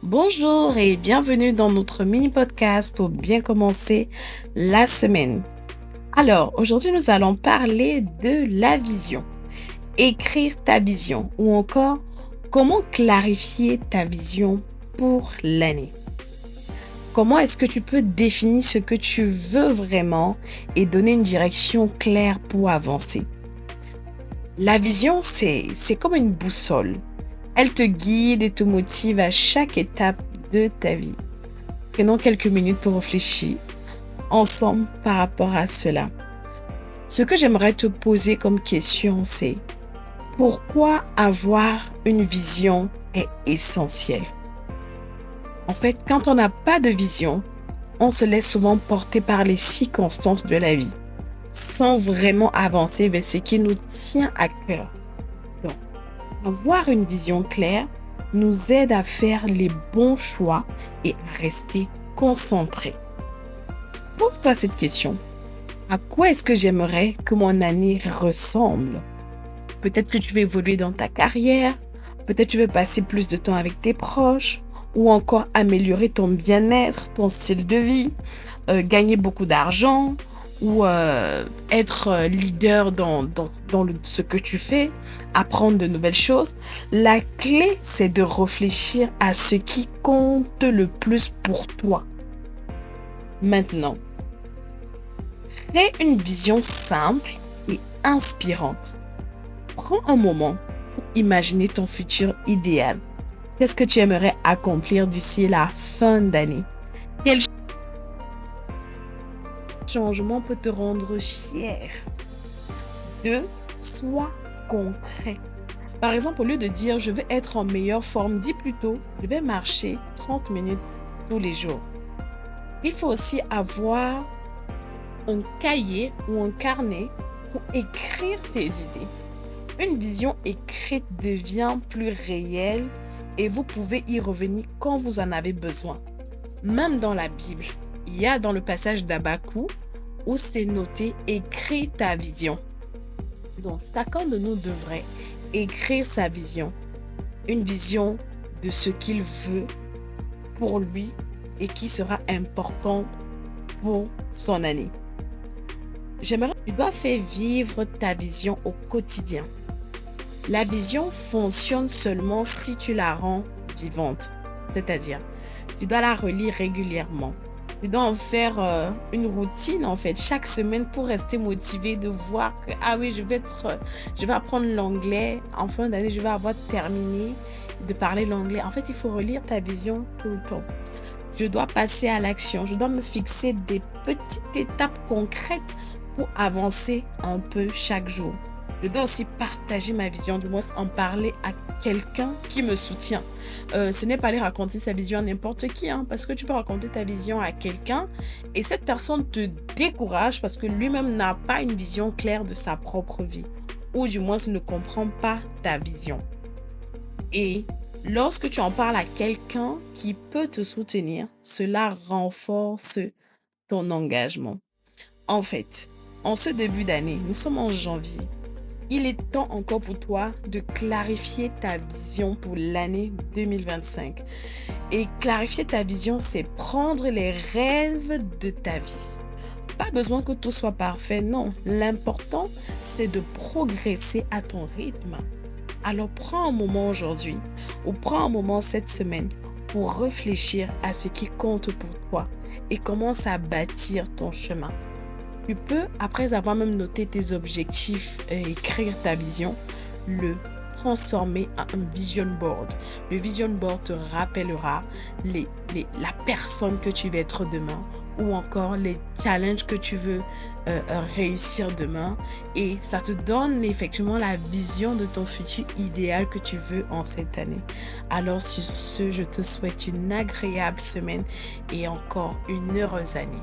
Bonjour et bienvenue dans notre mini-podcast pour bien commencer la semaine. Alors, aujourd'hui, nous allons parler de la vision. Écrire ta vision ou encore comment clarifier ta vision pour l'année. Comment est-ce que tu peux définir ce que tu veux vraiment et donner une direction claire pour avancer? La vision, c'est comme une boussole. Elle te guide et te motive à chaque étape de ta vie. Prenons quelques minutes pour réfléchir ensemble par rapport à cela. Ce que j'aimerais te poser comme question, c'est pourquoi avoir une vision est essentiel? En fait, quand on n'a pas de vision, on se laisse souvent porter par les circonstances de la vie, sans vraiment avancer vers ce qui nous tient à cœur. Donc, avoir une vision claire nous aide à faire les bons choix et à rester concentrés. Pose-toi cette question. À quoi est-ce que j'aimerais que mon année ressemble? Peut-être que tu veux évoluer dans ta carrière, peut-être que tu veux passer plus de temps avec tes proches, ou encore améliorer ton bien-être, ton style de vie, gagner beaucoup d'argent, ou être leader dans ce que tu fais, apprendre de nouvelles choses. La clé, c'est de réfléchir à ce qui compte le plus pour toi. Maintenant, crée une vision simple et inspirante. Prends un moment pour imaginer ton futur idéal. Qu'est-ce que tu aimerais accomplir d'ici la fin d'année? Quel changement peut te rendre fier? 2. Sois concret. Par exemple, au lieu de dire je veux être en meilleure forme, dis plutôt je vais marcher 30 minutes tous les jours. Il faut aussi avoir un cahier ou un carnet pour écrire tes idées. Une vision écrite devient plus réelle et vous pouvez y revenir quand vous en avez besoin. Même dans la Bible, il y a dans le passage d'Habakkuk où c'est noté « Écris ta vision ». Donc, chacun de nous devrait écrire sa vision. Une vision de ce qu'il veut pour lui et qui sera important pour son année. J'aimerais que tu dois faire vivre ta vision au quotidien. La vision fonctionne seulement si tu la rends vivante. C'est-à-dire, tu dois la relire régulièrement. Tu dois en faire une routine en fait chaque semaine pour rester motivé de voir que ah oui, je vais apprendre l'anglais en fin d'année, je vais avoir terminé de parler l'anglais. En fait, il faut relire ta vision tout le temps. Je dois passer à l'action. Je dois me fixer des petites étapes concrètes pour avancer un peu chaque jour. Je dois aussi partager ma vision, du moins en parler à quelqu'un qui me soutient. Ce n'est pas aller raconter sa vision à n'importe qui, parce que tu peux raconter ta vision à quelqu'un et cette personne te décourage parce que lui-même n'a pas une vision claire de sa propre vie ou du moins ne comprend pas ta vision. Et lorsque tu en parles à quelqu'un qui peut te soutenir, cela renforce ton engagement. En fait, en ce début d'année, nous sommes en janvier. Il est temps encore pour toi de clarifier ta vision pour l'année 2025. Et clarifier ta vision, c'est prendre les rêves de ta vie. Pas besoin que tout soit parfait, non. L'important, c'est de progresser à ton rythme. Alors prends un moment aujourd'hui ou prends un moment cette semaine pour réfléchir à ce qui compte pour toi et commence à bâtir ton chemin. Tu peux, après avoir même noté tes objectifs et écrire ta vision, le transformer en un vision board. Le vision board te rappellera la personne que tu veux être demain ou encore les challenges que tu veux réussir demain et ça te donne effectivement la vision de ton futur idéal que tu veux en cette année. Alors sur ce, je te souhaite une agréable semaine et encore une heureuse année.